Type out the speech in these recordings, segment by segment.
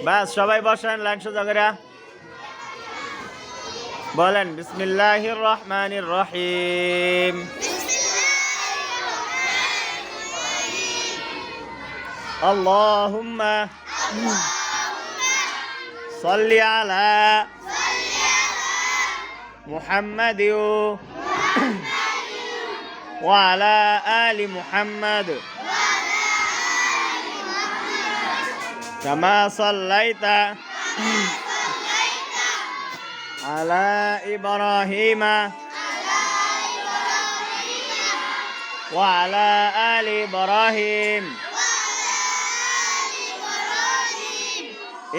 বাস সবাই বসেন লাইন সোজা করে বলেন বিসমিল্লাহির রহমানির রহিম। আল্লাহুম্মা সাল্লি আলা মুহাম্মাদিন ওয়া আলা আলি মুহাম্মাদ কামা সাল্লাইতা আলা ইব্রাহিমা ওয়া আলা আলি ইব্রাহিম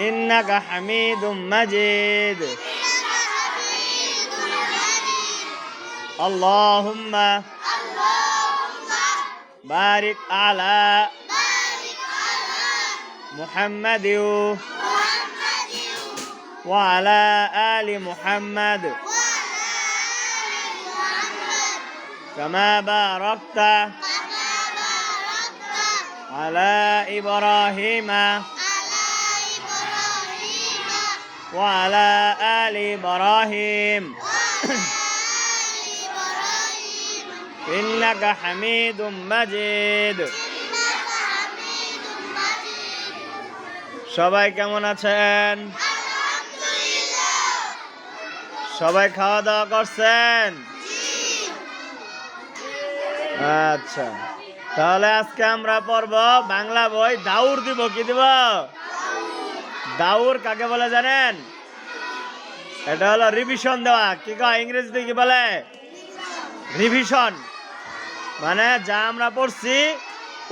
ইন্নাকা হামিদুম মাজিদ। আল্লাহুম্মা বারিক আলা মুহাম্মাদিন ওয়া আলা আলি মুহাম্মাদ কামা বারাকতা আলা ইব্রাহিমা ওয়া আলা আলি ইব্রাহিম ইন্নাকা হামিদুম মাজিদ। সবাই কেমন আছেন? সবাই খাওয়া দাওয়া করছেন? আচ্ছা, তাহলে আজকে আমরা পড়ব বাংলা বই। দাউর দিব, কি দিব? দাউর কাকে বলে জানেন? এটা হলো রিভিশন দেওয়া। কি কয় ইংরেজিতে কি বলে? রিভিশন। মানে যা আমরা পড়ছি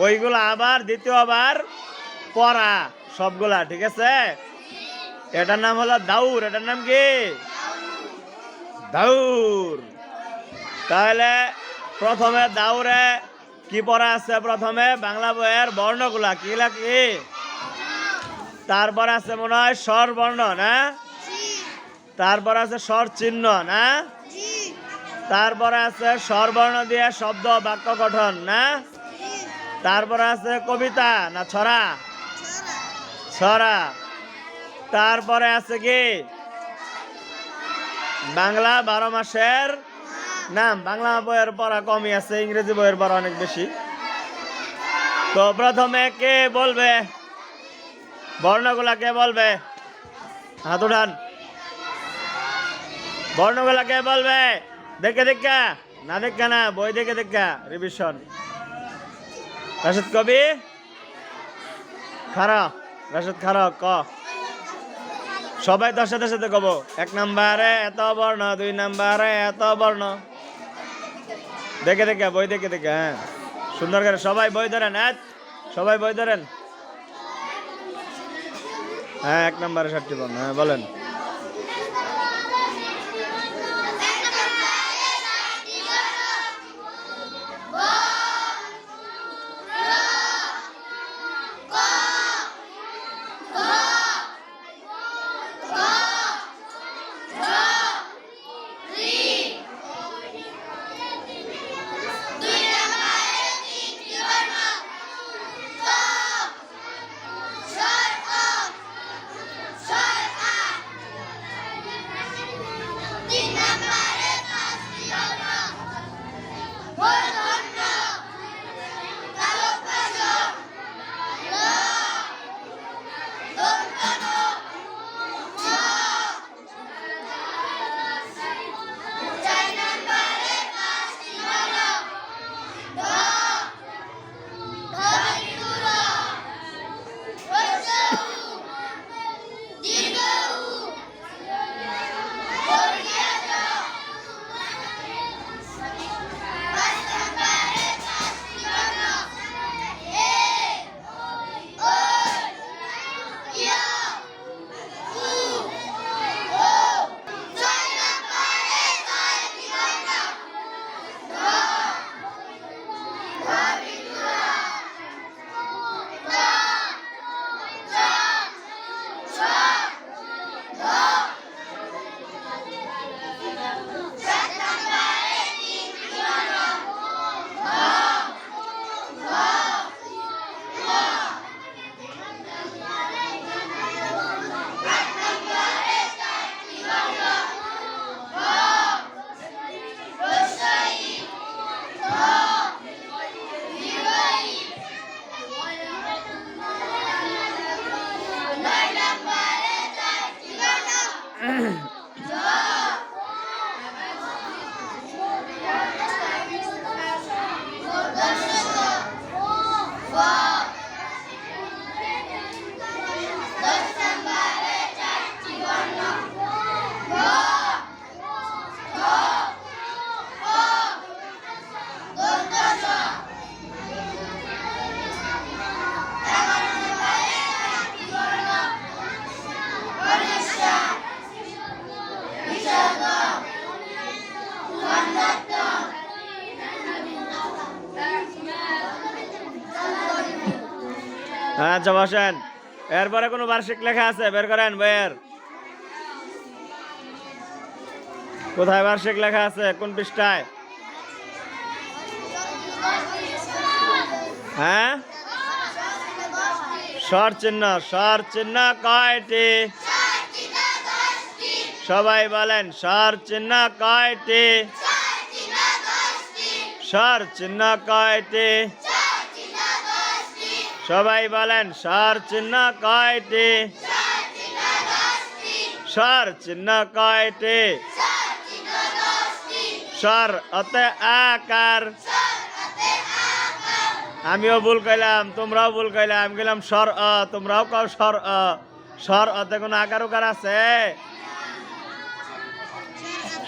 ওইগুলো আবার দ্বিতীয়বার পড়া, সবগুলা, ঠিক আছে? এটার নাম হলো দাউর। এটার নাম কি? দাউর। তাহলে প্রথমে দাউরে কি পড়া আছে? প্রথমে বাংলা বইয়ের বর্ণগুলা কি কি, তারপর আছে মনে হয় স্বর বর্ণ, না? তারপর আছে স্বর চিহ্ন, না? তারপরে আছে স্বরবর্ণ দিয়ে শব্দ বাক্য গঠন, না? তারপরে আছে কবিতা না ছড়া? ছড়া। তারপরে আছে কি বাংলা 12 মাসের নাম। বাংলা বইয়ের পড়া কমই আছে, ইংরেজি বইয়ের পড়া অনেক বেশি। তো প্রথমে কে বলবে বর্ণগুলা? কে বলবে? হাত উঠান। বর্ণগুলা কে বলবে? দেখে দেখা না, দেখা না, বই দেখে দেখা রিভিশন। রাশেদ কবি খারা, রাশেদ খারা ক। সবাই 10 সাথে সাথে কব। 1 নম্বরে এত বর্ণ, 2 নম্বরে এত বর্ণ। দেখে দেখা, বই দেখে দেখা। হ্যাঁ, সুন্দর করে সবাই বই ধরেন। সবাই বই ধরেন। হ্যাঁ, 1 নম্বরে 7টি বর্ণ। হ্যাঁ, বলেন। আচ্ছা বসেন। এরপরে কোনো বার্ষিক লেখা আছে? বের করেন বইয়ের। কোথায় বার্ষিক লেখা আছে? কোন পৃষ্ঠায়? হ্যাঁ, স্বর চিহ্ন। স্বর চিহ্ন কয়টি? সবাই বলেন, স্বর চিহ্ন কয়টি? স্বর চিহ্ন কয়টি? সবাই বলেন, স্বর চিহ্ন কয়টি? স্বর চিহ্ন কয়টি? স্বর অতে আকার। আমিও ভুল কইলাম, তোমরাও ভুল কইলাম। আমি কইলাম স্বর অ, তোমরাও কও স্বর অ। স্বর অতে কোনো আকার উকার আছে?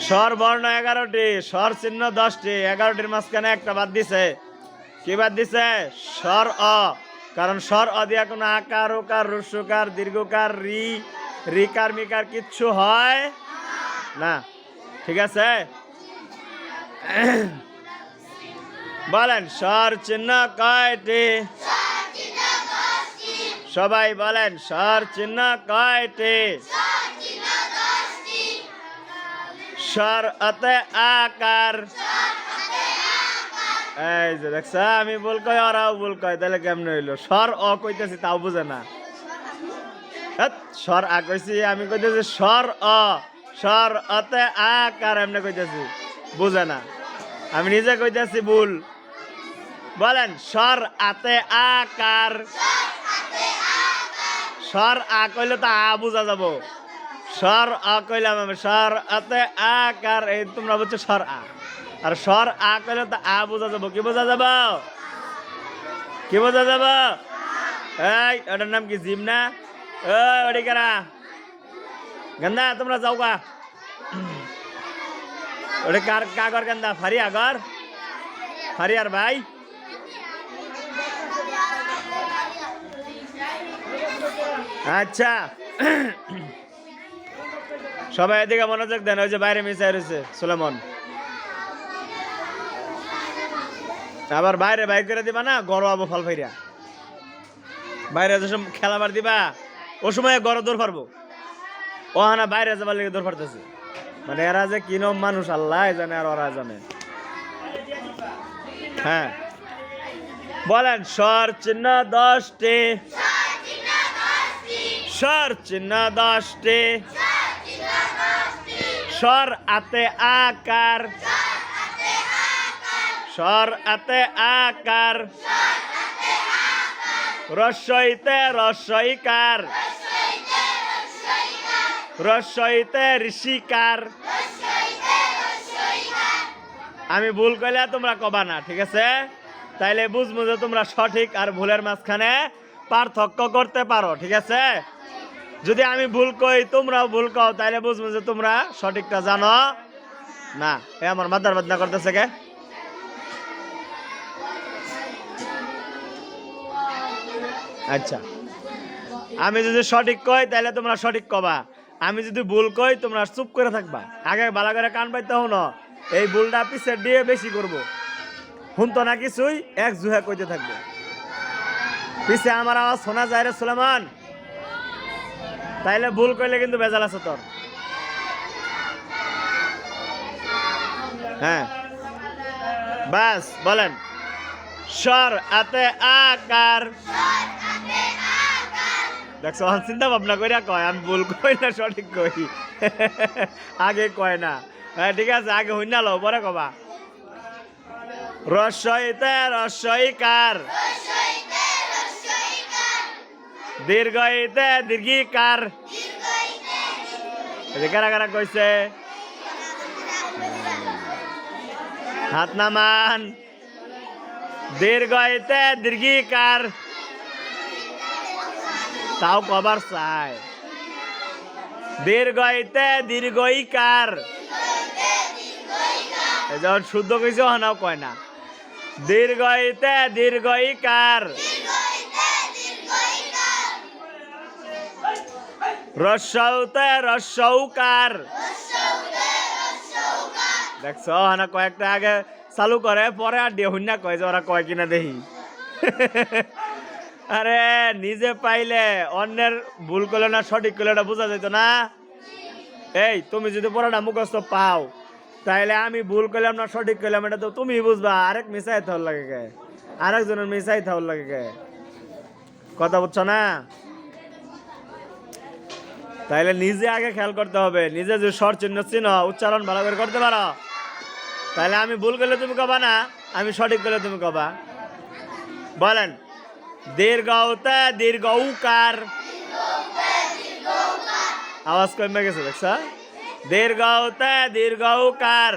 স্বর বর্ণ 11টি, স্বর চিহ্ন 10টি। 11টির মাঝখানে একটা বাদ দিছে। কি বাদ দিছে? স্বর অ। কারণ স্বর অ দিয়া কোনো আকার উকার রস্যকার দীর্ঘকার রিকার মিকার কিচ্ছু হয় না। ঠিক আছে, বলেন স্বর চিহ্ন কয়টি? সবাই বলেন, স্বর চিহ্ন কয়টি? স্বর অতে আকার। এই যে দেখছ, আমি ভুল কই, ওরাও ভুল কয়, তাহলে কেমন হইলো? স্বর অ কইতেছি তাও বুঝে না। স্বর আ কইছি, আমি কইতেছি স্বর অ। স্বর অতে আকার এমনি কইতেছি, বুঝে না। আমি নিজে কইতেছি ভুল। বলেন স্বর আতে আকার। স্বর আ কইলে তো আ বুঝা যাব। স্বর আ কইলাম আমি, স্বর আতে আকার। এই তোমরা বলছো স্বর আ, আর স্বর আ কইলে তো আ বুঝা যাব। কি বোঝা যাব? কি বোঝা যাব? এই ওটার নাম কি? জিম না? ওই কারা গেন্দা, তোমরা যাও গা। ওটা কাগর গেন্দা? ফারিয়া গর, ফারিয়ার ভাই। আচ্ছা, সবাই এদিকে মনোযোগ দেন। ওই যে বাইরে মিশাই রয়েছে সুলেমন, আবার বাইরে বাইক করে দিবা না, গরম আবো ফল ফাইরা। বাইরে যে খেলাবার দিবা, ও সময় গড় দৌড় পারবো। ও হানা বাইরে যাবার লেগে দৌড় পারতেছে। মানে এরা যে কিনম মানুষ, আল্লাহ জানে আর ওরা জানে। হ্যাঁ, বলেন স্বর চিহ্ন 10টি। স্বর চিহ্ন 10টি। স্বর আতে আকার। স্বর আতে আকার। রস্বইতে রস্বইকার। রস্বইতে ঋষিকার। আমি ভুল কইলে তোমরা কবা না, ঠিক আছে? তাইলে বুঝবো যে তোমরা সঠিক আর ভুলের মাঝখানে পার্থক্য করতে পারো, ঠিক আছে? যদি আমি ভুল কই, তোমরাও ভুল কও, তাইলে বুঝবো যে তোমরা সঠিকটা জানো না। এ আমার মাথার বেদনা করতেছে কে? আচ্ছা, আমি যদি সঠিক কই তাহলে তোমরা সঠিক কবা, আমি যদি ভুল কই তোমরা চুপ করে থাকবা। আগে ভালো করে কান পাইতে হো না, এই ভুলটা পিছে দিয়ে বেশি করবো। শুনতো না কিছুই, এক জুহে কইতে থাকবে। পিছে আমার আওয়াজ শোনা যায় রে সুলেমান? তাইলে ভুল কইলে কিন্তু বেজাল আছে তোর। হ্যাঁ, বাস বলেন স্বর আতে আকার। দেখছো, চিন্তা ভাবনা কইরা কয়, আমি ভুল কই না সঠিক কই। আগে কয় না। হ্যাঁ ঠিক আছে, আগে হইনা লও, পরে কবা। রস্বইতে রস্বইকার। দীর্ঘইতে দীর্ঘিকার। কারা কারা কইছে? হাত নামান। দীর্ঘইতে দীর্ঘিকার, তাও কবার চাই। দীর্ঘইতে দীর্ঘইকার। যখন শুদ্ধ কইছে হানাও কয় না। দীর্ঘইতে দীর্ঘইকার। রস্বউতে রস্বউকার। দেখছো, হানা কয়েকটা আগে চালু করে, পরে আর দিয়ে হুন্না কয় যে ওরা কয় কিনা দেখি। আরে নিজে পাইলে অন্যের ভুল করলে না সঠিক করলে এটা বোঝা যেত না। এই তুমি যদি পড়াটা মুখস্থ পাও তাইলে আমি ভুল করলাম না সঠিক করলাম এটা তো তুমি বুঝবা। আরেক মিশাই থাল লাগে কে, আরেকজনের মিশাই থাল লাগে কে, কথা বুঝছো না? তাইলে নিজে আগে খেয়াল করতে হবে। নিজে যে স্বর চিহ্ন চিহ্ন উচ্চারণ ভালো করে করতে পারো তাহলে আমি ভুল করলে তুমি কবা না, আমি সঠিক করলে তুমি কবা। বলেন দীর্ঘতে দীর্ঘ উকার, আওয়াজ কমে গেছে দেখছ? দীর্ঘতে দীর্ঘ উকার,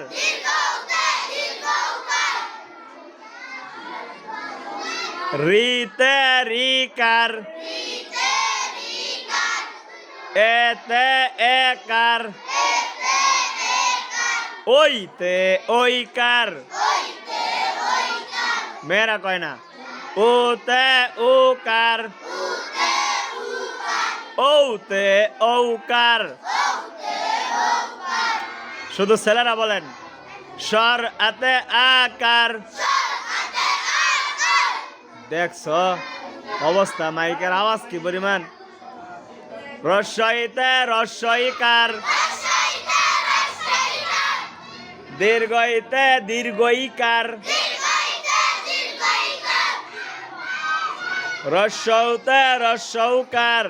রিতে রিকার, এতে একার, ওইতে ওইকার, মেয়েরা কয় না, ওতে ওকার, ওতে ওকার। শুধু ছেলেরা বলেন স্বর আতে আকার। দেখছো অবস্থা, মাইকের আওয়াজ কি পরিমাণ। রস্বইতে রস্বইকার, দীর্ঘইতে দীর্ঘইকার, রস্বউতে রস্বউকার,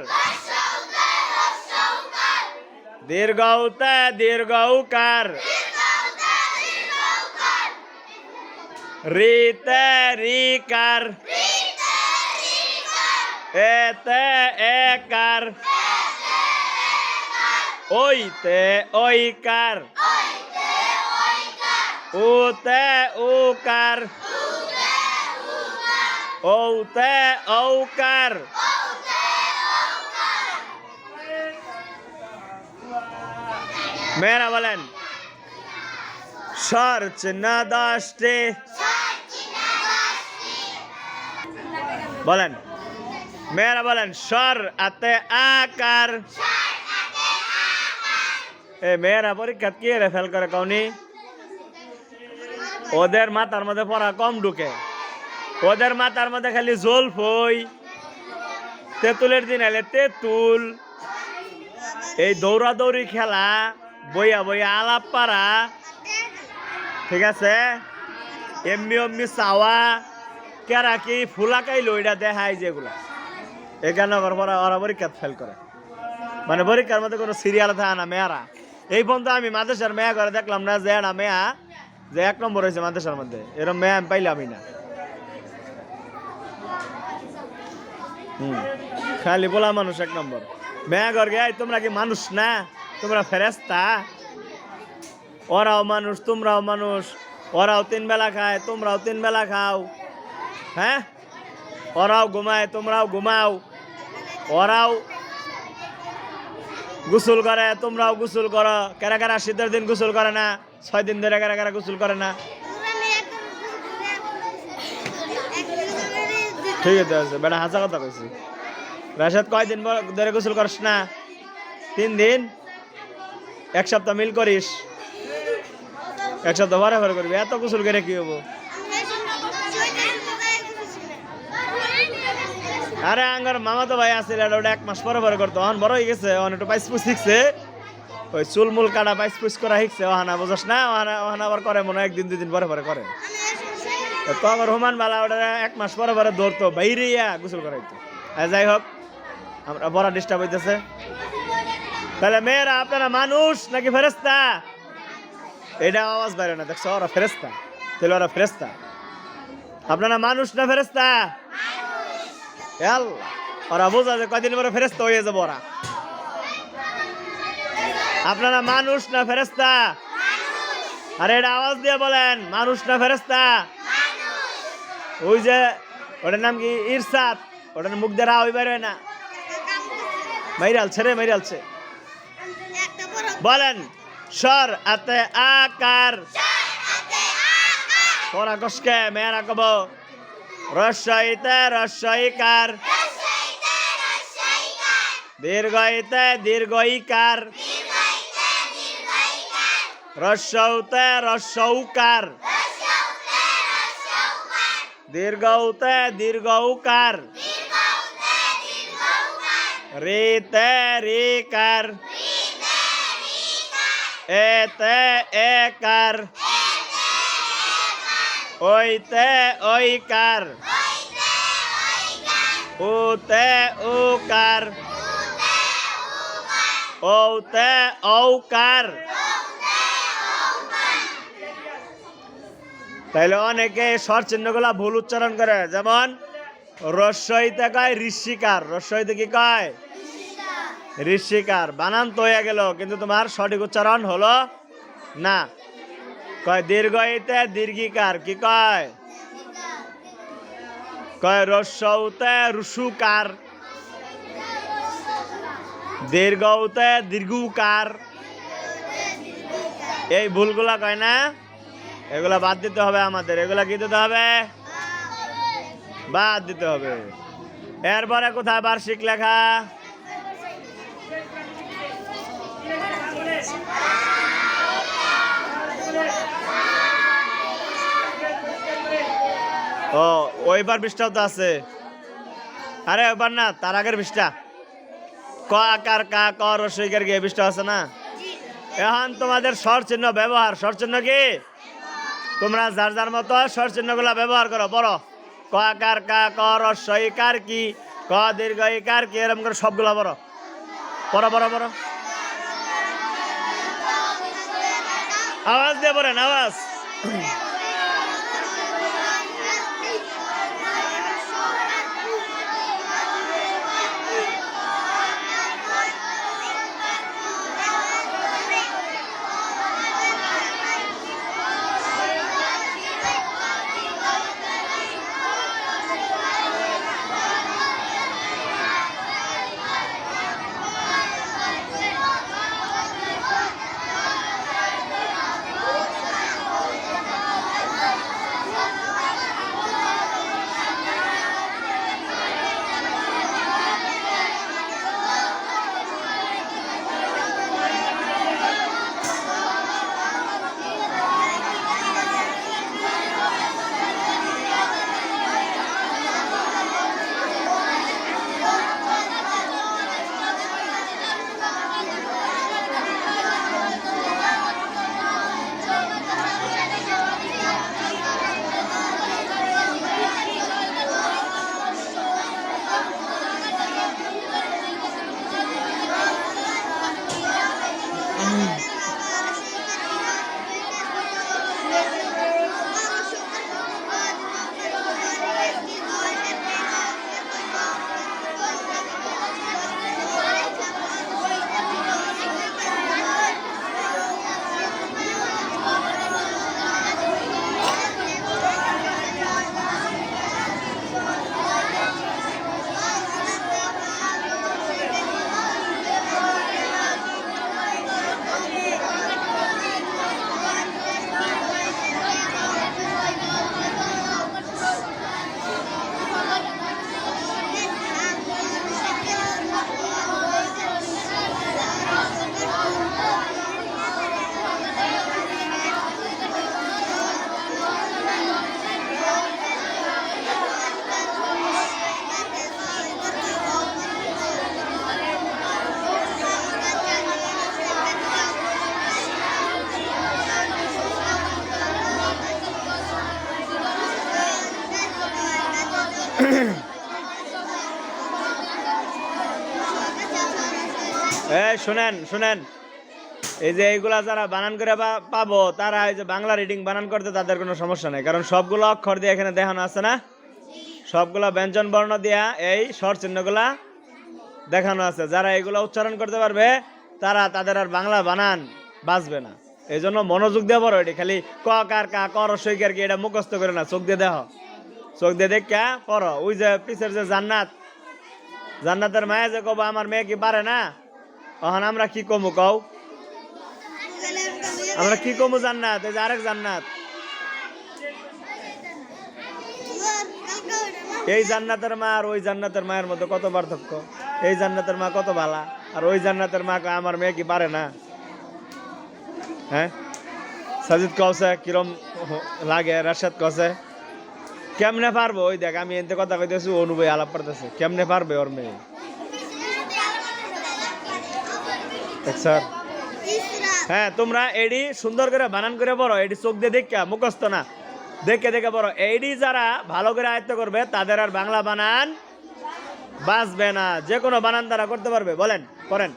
দীর্ঘউতে দীর্ঘউকার, রিতে রিকার, এতে একার, ওইতে ওইকার, ওতে ওকার, ওতে ওকার। মেয়েরা বলেন স্বর চিহ্ন 10টি। বলেন মেয়েরা বলেন স্বর আতে আকার। এ মেয়েরা পরীক্ষা কি রে ফেল করে কওনি? ওদের মাথার মধ্যে পড়া কম ঢুকে, ওদের মাথার মধ্যে খালি জলফই, তেঁতুলের দিন এলে তেঁতুল, এই দৌড়াদৌড়ি খেলা, বইয়া বইয়া আলাপ পারা, ঠিক আছে, এমনি এমনি চাওয়া, কেরা কি ফুলাকাই লইটা দেখায় যেগুলা, এখানে ওরা পরীক্ষা ফেল করে। মানে পরীক্ষার মধ্যে কোনো সিরিয়াল থাকে না। মেয়েরা এই পর্যন্ত আমি মাদ্রাসার মেয়া করে দেখলাম না যে একটা মেয়া যে 1 নম্বর হয়েছে মাদ্রাসার মধ্যে, এরকম মেয়া আমি পাইলামই না। খালি বলা মানুষ 1 নম্বর। মেয়া ঘর গে তোমরা কি মানুষ না? তোমরা ফেরেস্তা? ওরাও মানুষ তোমরাও মানুষ, ওরাও 3 বেলা খায় তোমরাও 3 বেলা খাও, হ্যাঁ? ওরাও ঘুমায় তোমরাও ঘুমাও, ওরাও গোসল করে তোমরাও গোসল করো। কারা কারা শীতের দিন গোসল করে না? 6 দিন ধরে কারা কারা গোসল করে না? ঠিক আছে বেটা, হাসা কথা কইছি। রাশেদ কয়দিন ধরে গোসল করিস না? 3 দিন। 1 সপ্তাহ মিল করিস, 1 সপ্তাহ পরে পরে করবি। এত গোসল করে কি হবো? আরে আঙ্গার মামা তো ভাই আসছিল, ওটা 1 মাস পরে পরে করতো। অহন বড় হয়ে গেছে, অহন একটু পাইসপুস শিখছে, ওই চুলমুল কাটা পাইসপুস করা শিখছে। ওহানা বুঝস না? ওহানা আবার করে মনে 1 দিন 2 দিন পরে পরে করে। তো আবার হুমান বালা ওটা 1 মাস পরে পরে ধরতো, বাইরে গোসল করাইতো। যাই হোক, আমরা বড় ডিস্টার্ব হইতেছে। তাহলে মেয়েরা আপনারা মানুষ নাকি ফেরেস্তা? এটা আওয়াজ বাইরে না, দেখছো? ওরা ফেরেস্তা। তাহলে ওরা ফেরেস্তা। আপনারা মানুষ না ফেরেস্তা? ওরা বোঝা যে কয়দিন পরে ফেরেস্তা হয়ে যাবো ওরা। আপনারা মানুষ না ফেরেস্তা? আরে এটা আওয়াজ দিয়ে বলেন, মানুষ না ফেরেস্তা? ওই যে ওটার নাম কি ইরশাদ, ওটার মুখ দ্বারা ওই বের হয় না, মাইরালছে রে মাইরালছে। বলেন স্বর আতে আকার। তোরা কসকে মেয়েরা কব রস্বইতে রস্বইকার, দীর্ঘইতে দীর্ঘইকার, রস্বউতে রস্বউকার, দীর্ঘউতে দীর্ঘউকার, রিতে রিকার, এতে একার, ওইতে ওইকার, উতে উকার, ওতে ঔকার। তাইলে অনেকে স্বর চিহ্নগুলা ভুল উচ্চারণ করে, যেমন রস্বইতে কয় ঋষিকার, রস্বইতে কি কয় ঋষিকার, বানান তো হয়ে গেল কিন্তু তোমার সঠিক উচ্চারণ হলো না। কয় দীর্ঘইতে দীর্ঘিকার, কি কয় কয় রস্বউতে রুসুকার, দীর্ঘউতে দীর্ঘকার। এই ভুলগুলা কয় না, এগুলা বাদ দিতে হবে আমাদের। এগুলা কি দিতে হবে? বাদ দিতে হবে। এরপরে কোথায় বার্ষিক লেখা? ও ওইবার পৃষ্ঠাও তো আছে। আরে ওইবার না, তার আগের পৃষ্ঠা। ক আকার কা ক রসইকার কি এই পৃষ্ঠা আছে না? এখন তোমাদের স্বর চিহ্ন ব্যবহার, স্বর চিহ্ন কি তোমরা যার যার মতো স্বর চিহ্নগুলা ব্যবহার করো। পড়ো ক আকার কা ক রসইকার কি, ক দীর্ঘ ইকার কি, এরকম করে সবগুলা পড়ো। পড়ো পড়ো পড়ো, আওয়াজ দিয়ে পড়েন, আওয়াজ। শুনেন শুনেন, এই যে এইগুলা যারা বানান করে পাবো, তারা এই যে বাংলা রিডিং বানান করতে তাদের কোনো সমস্যা নেই, কারণ সবগুলো অক্ষর দিয়ে এখানে দেখানো আছে না, সবগুলা ব্যঞ্জন বর্ণ দিয়া এই স্বর চিহ্নগুলা দেখানো আছে। যারা এগুলা উচ্চারণ করতে পারবে তারা তাদের আর বাংলা বানান বাজবে না। এই জন্য মনোযোগ দিয়ে পড়ো। এটি খালি ক কার কা ক রসইকার কি এটা মুখস্থ করে না, চোখ দিয়ে দেখো, চোখ দিয়ে দেখা পড়ো। ওই যে পিছের যে জান্নাত, জান্নাতের মায়ে যে কব আমার মেয়ে কি পারে না, তখন আমরা কি কমু কও, আমরা কি কমু জান্নাত, এই যে আরেক জান্নাত, এই জান্নাতের মা আর ওই জান্নাতের মায়ের মধ্যে কত পার্থক্য। এই জান্নাতের মা কত ভালা, আর ওই জান্নাতের মা আমার মেয়ে কি পারে না। হ্যাঁ, সাজিদ কওছে কিরম লাগে, রাশেদ কওছে কেমনে পারবো। ওই দেখ আমি এতে কথা কইতেছি, অনুভব আলাপ করতেছে, কেমনে পারবে ওর মেয়ে। স্যার হ্যাঁ তোমরা এডি সুন্দর করে বানান করে পড়ো, এডি চোখ দিয়ে দেখা মুখস্থ না, দেখে দেখে পড়ো। এডি যারা ভালো করে আয়ত্ত করবে তাদের আর বাংলা বানান বাঁচবে না, যে কোনো বানান তারা করতে পারবে। বলেন করেন,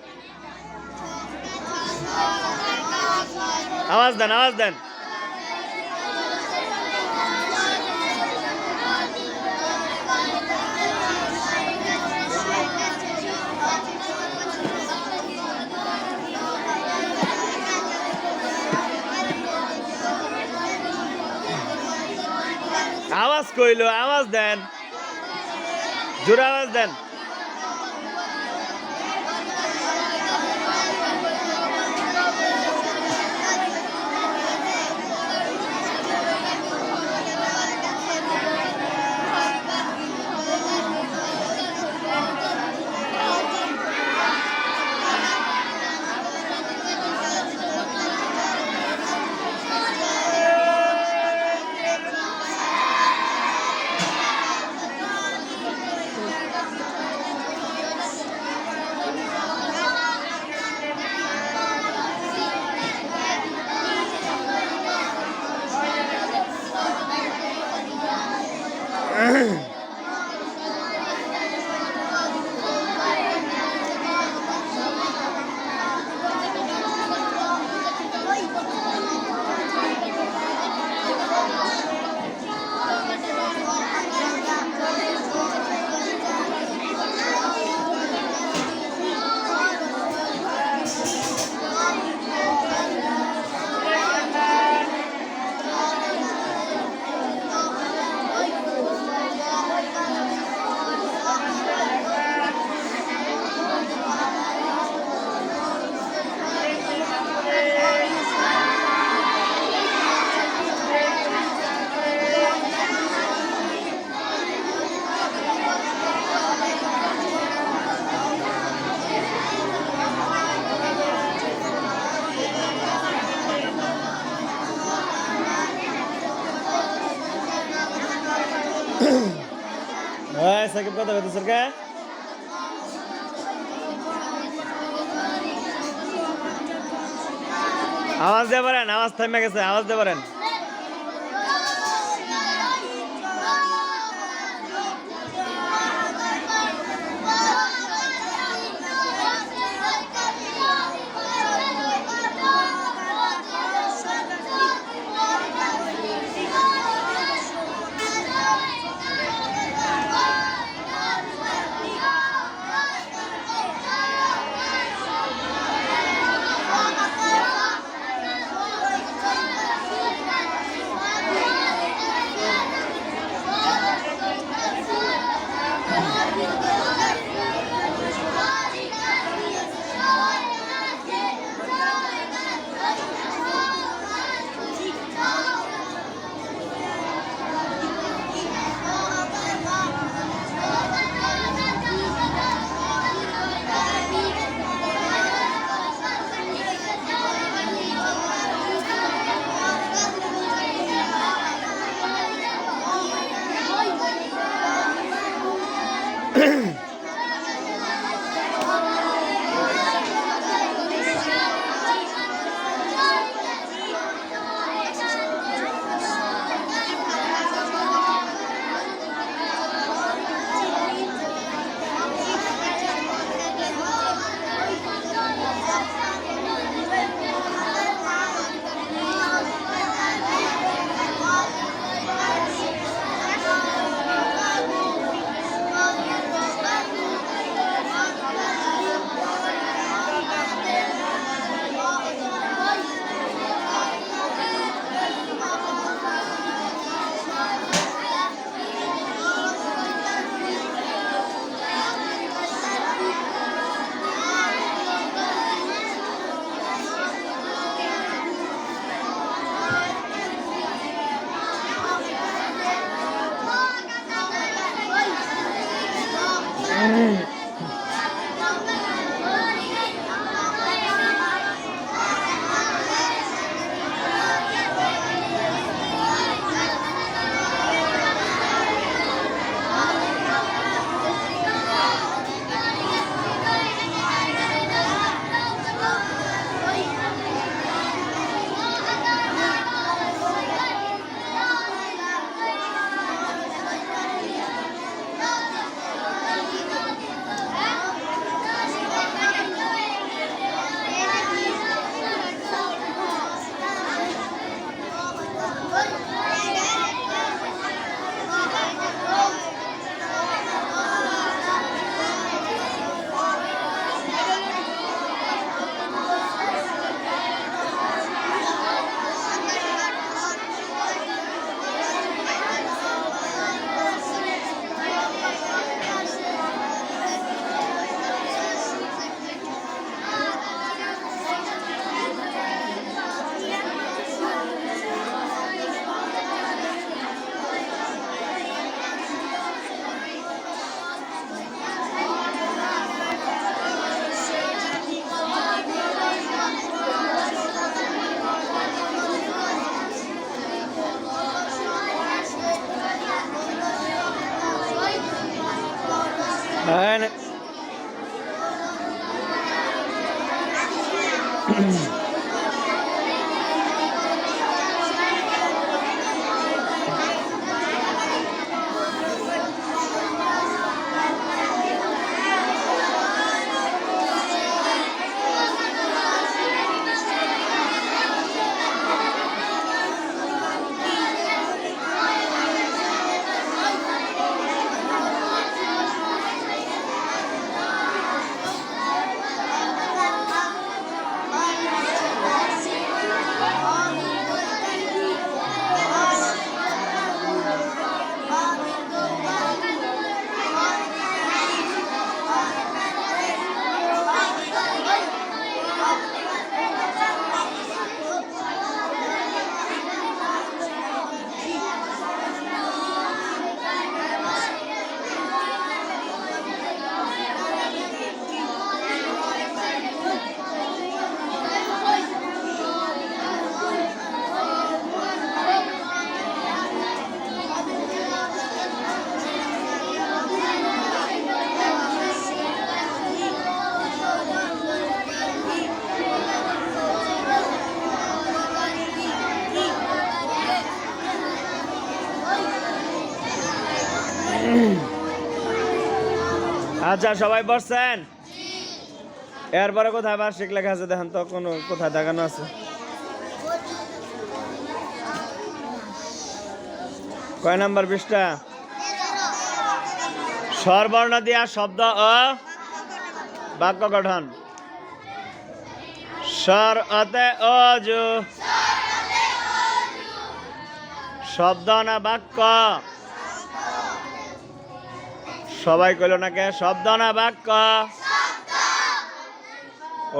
আওয়াজ দেন, আওয়াজ দেন। আওয়াজ কইলো, আওয়াজ দেন, জোরে আওয়াজ দেন। সাকিব কথা বলতে সরকার আওয়াজ দিয়ে পারেন, আওয়াজ থেমে গেছে, আওয়াজ দিয়ে পারেন। And আচ্ছা সবাই বসছেন এরপরে কোথায় বার্ষিক লেখা আছে দেখেন তো কোনো কোথায় দেখানো আছে কয় নাম্বার পৃষ্ঠা স্বরবর্ণ দিয়া শব্দ ও বাক্য গঠন স্বর অতে অজু শব্দ না বাক্য সবাই কইল না কে শব্দ না বাক্য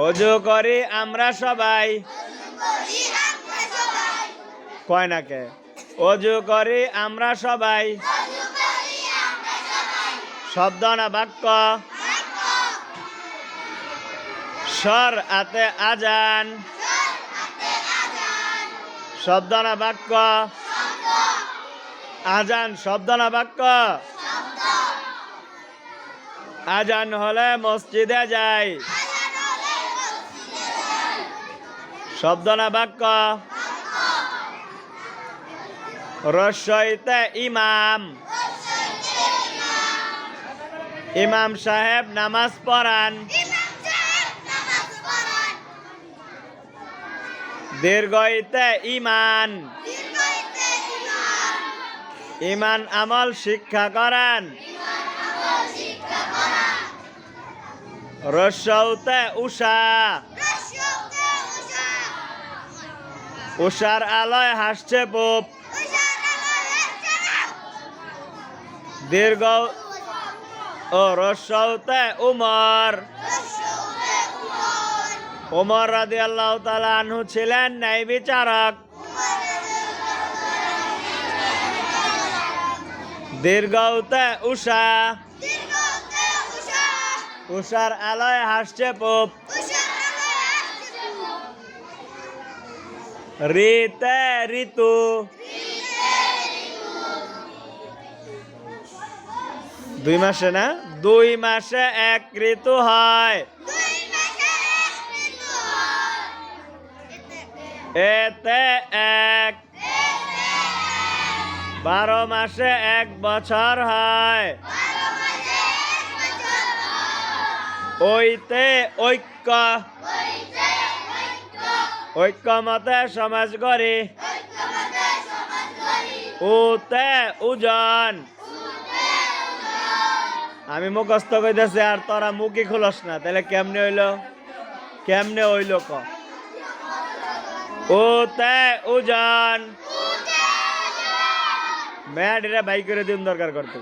অজু করি আমরা সবাই কয় না কে অজু করি আমরা সবাই শব্দ না বাক্য স্বর আতে আজান শব্দ না বাক্য আজান শব্দ না বাক্য আজান হলে মসজিদে যাই শব্দ না বাক্য রসইতে ইমাম ইমাম সাহেব নামাজ পড়ান দীর্ঘইতে ইমান ইমান আমল শিক্ষা করান রসৌতে উষা উষার আলোয় হাসছে পুপ দীর্ঘ ও রসৌতে উমর উমর রাদিয়াল্লাহু তাআলা আনহু ছিলেন ন্যায় বিচারক দীর্ঘতে উষা উষার আলোয় হাসছে পুপ ঋতে ঋতু দুই মাসে না 2 মাসে এক ঋতু হয় এতে এক 12 মাসে এক বছর হয় ওইতে ঐক্য ঐক্য মতে সমাজ গড়ি উতে ওজন আমি মুখস্থ কইতেছি আর তোরা মুখই খুলস না তাহলে কেমনে হইল ক উতে ওজন ম্যাডেরা বাই করে দিন দরকার করতে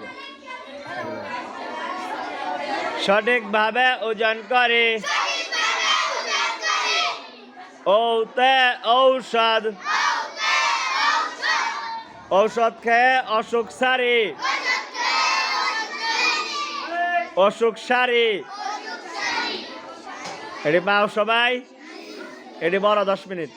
সঠিকভাবে ওজন করে ওতে ঔষধ ঔষধ খেয়ে অসুখ সারি এটি পাও সবাই এটি বড় 10 মিনিট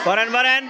পড়েন পড়েন।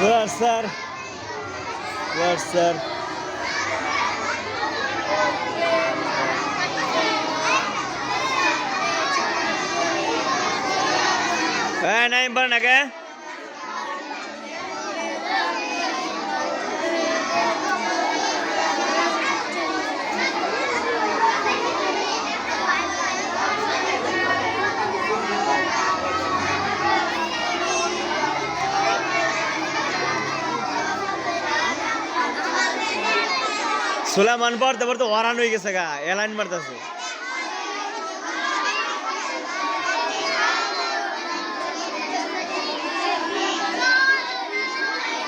Yes, sir. Yes, sir. Name burn again. Sulaiman পড়তে পড়তে ওরান হয়ে গেছে গা এলাইন মারতেছে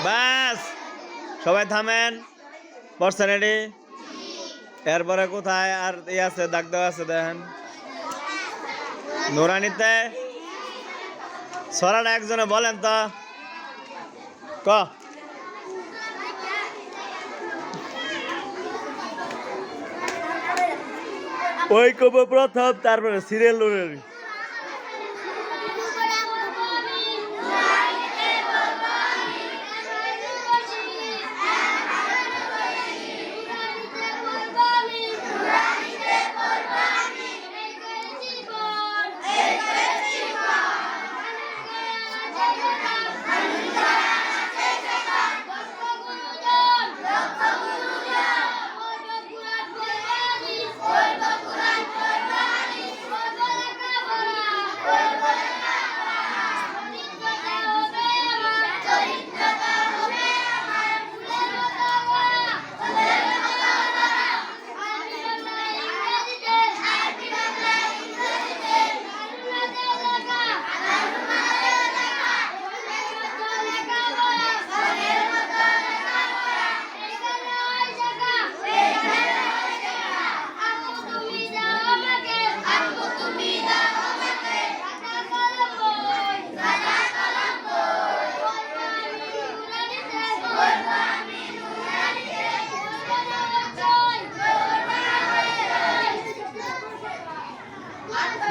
বাস সবাই থামেন পড়ছেন এটি এরপরে কোথায় আর ই আছে দাগ দেওয়া আছে দেখেন নুরানিতে সরাটা একজনে বলেন তো ক ওই কব প্রথম তারপরে সিরিয়াল নুরানি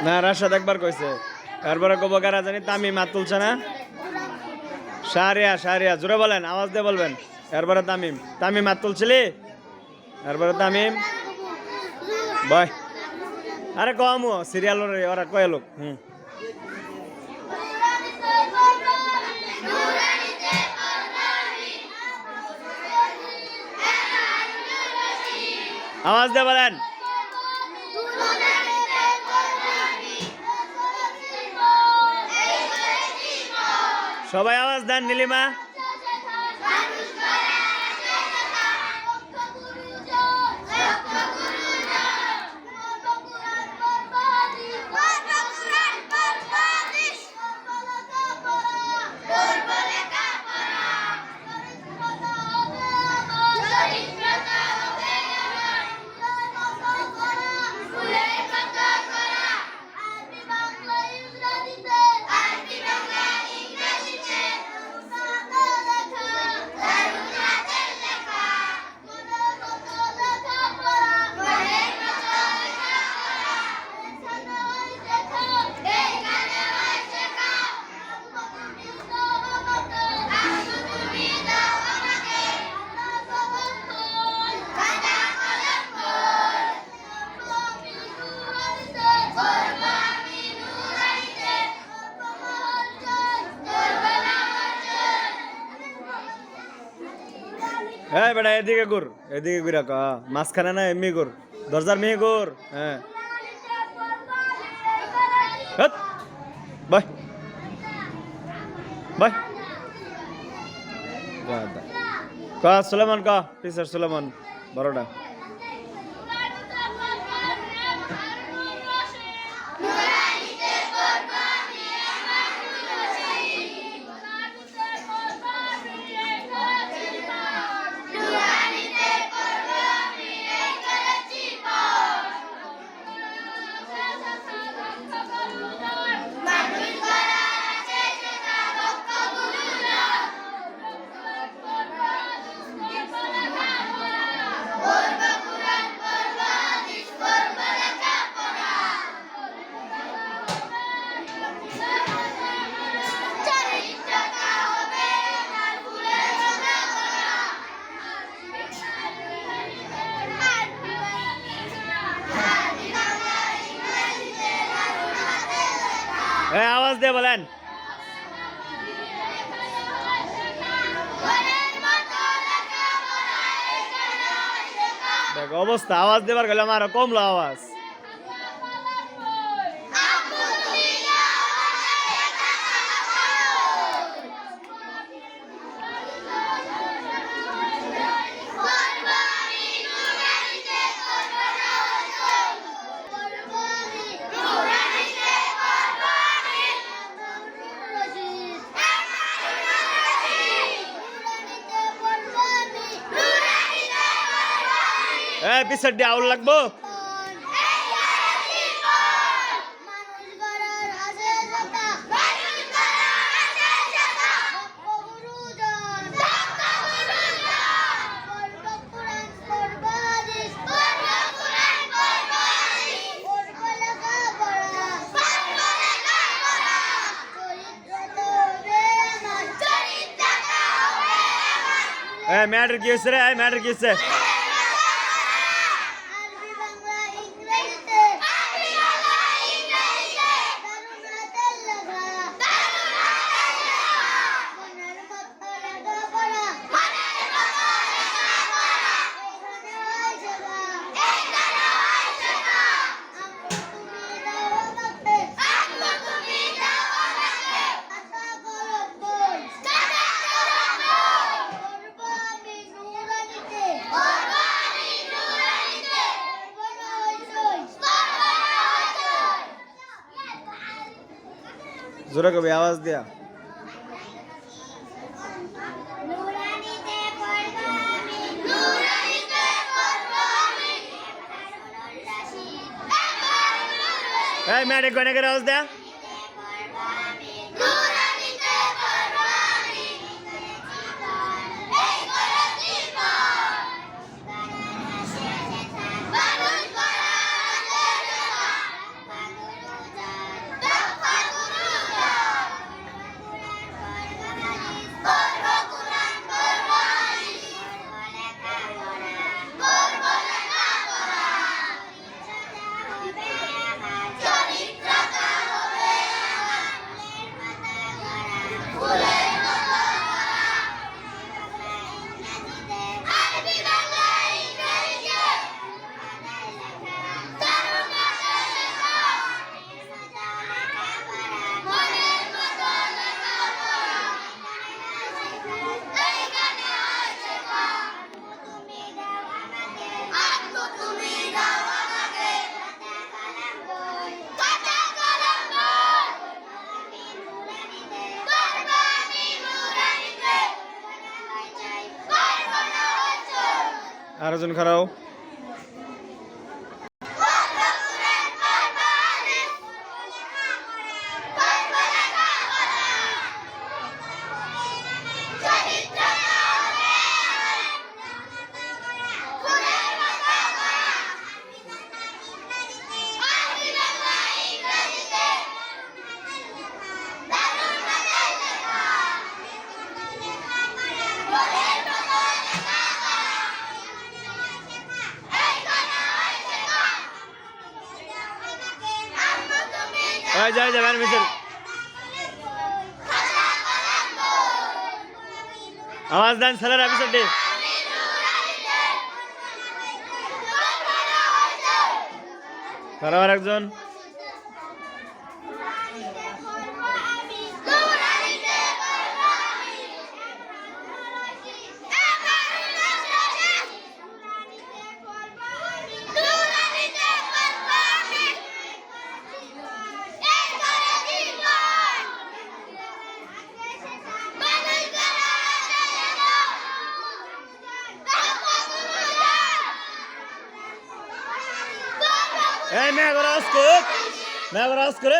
না রাশাদ একবার কইছে এরপরে কব কারা জানি তামিম হাত তুলছে না শাহরিয়া শাহরিয়া জোরে বলেন আওয়াজ দিয়ে বলবেন এরপরে তামিম তামিম হাত তুলছিলি এরপরে তামিম বয় আরে কমু সিরিয়াল ওরা কয় লোক আওয়াজ দিয়ে বলেন সবাই আওয়াজ দেন নীলিমা হ্যাঁ বেটা এদিকে ঘুর এদিকে ঘুরা ক মাঝখানে না এমনি ঘুর দরজার মেয়ে ঘুর হ্যাঁ বাই বাই ক সুলেমান ক টিচার সুলেমান বড়টা আওয়াজ দিয়ে বলেন দেখ অবস্থা আওয়াজ দেবার গেলে আমার কমলো আওয়াজ পিছের দিয়ে আউল লাগবো। ম্যাটার কি হয়েছে রে? ম্যাটার কি হয়েছে? জোরে কবি আওয়াজ দিয়া। ম্যাডে কনে করে আওয়াজ দেয়া। আরেকজন খারাও। যাই যাবেন মিছিল। আওয়াজ দেন ছেলেরা পিছনে। বরাবর একজন। এই মেয়ে করে আওয়াজ করে, মেয়ে করে আওয়াজ করে।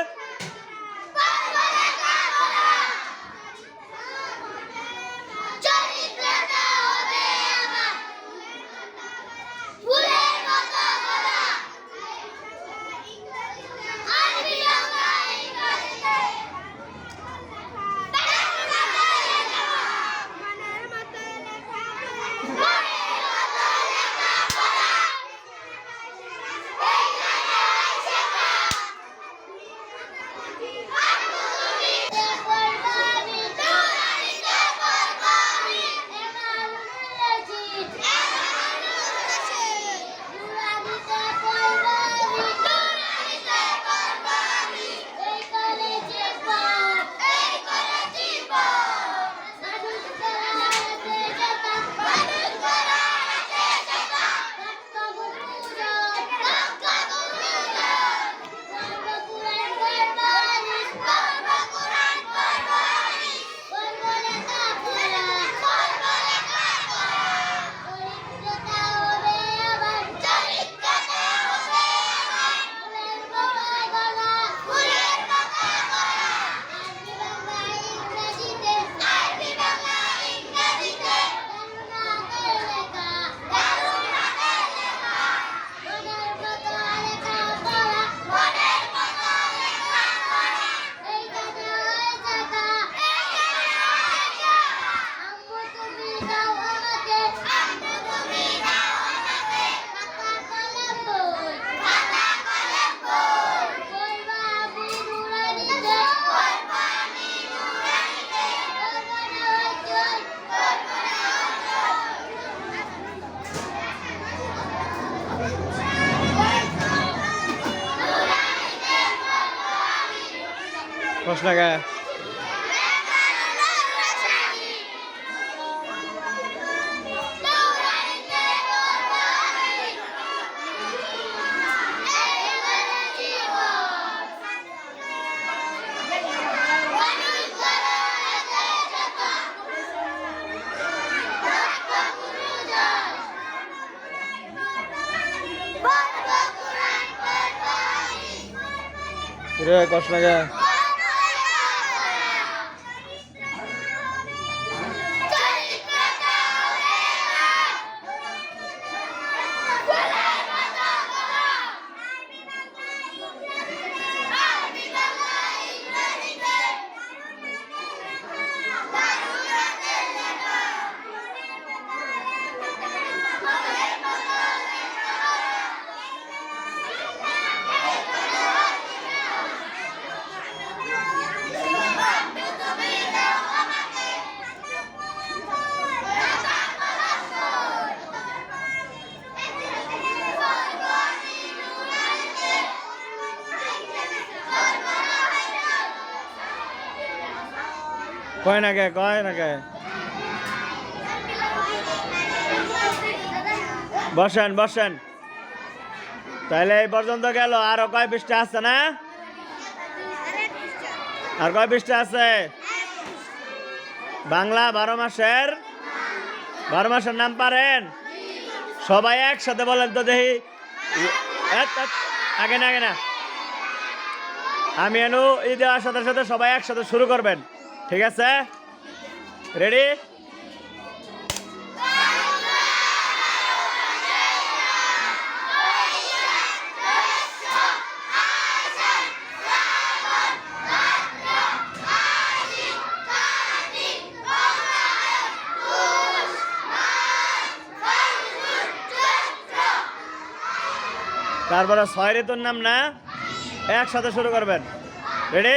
কষ্ট লাগে। রে কষ্ট লাগে। কয় না কে বসেন বসেন। তাহলে এই পর্যন্ত গেল, আরো কয় পৃষ্ঠা আছে না? আর কয় পৃষ্ঠা আছে? বাংলা 12 মাসের নাম পারেন সবাই একসাথে বলেন তো দেখি। আগে না আমি এনু ই দেওয়ার সাথে সাথে সবাই একসাথে শুরু করবেন, ঠিক আছে? রেডি? তারপরে 6 ঋতুর নাম না, একসাথে শুরু করবেন। রেডি?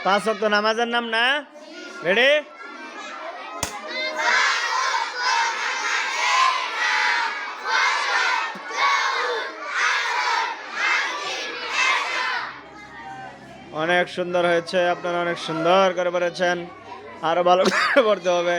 পাঁচ ওয়াক্ত নামাজের নাম না, রেডি? অনেক সুন্দর হয়েছে, আপনারা অনেক সুন্দর করে পড়েছেন, আরো ভালো করে পড়তে হবে।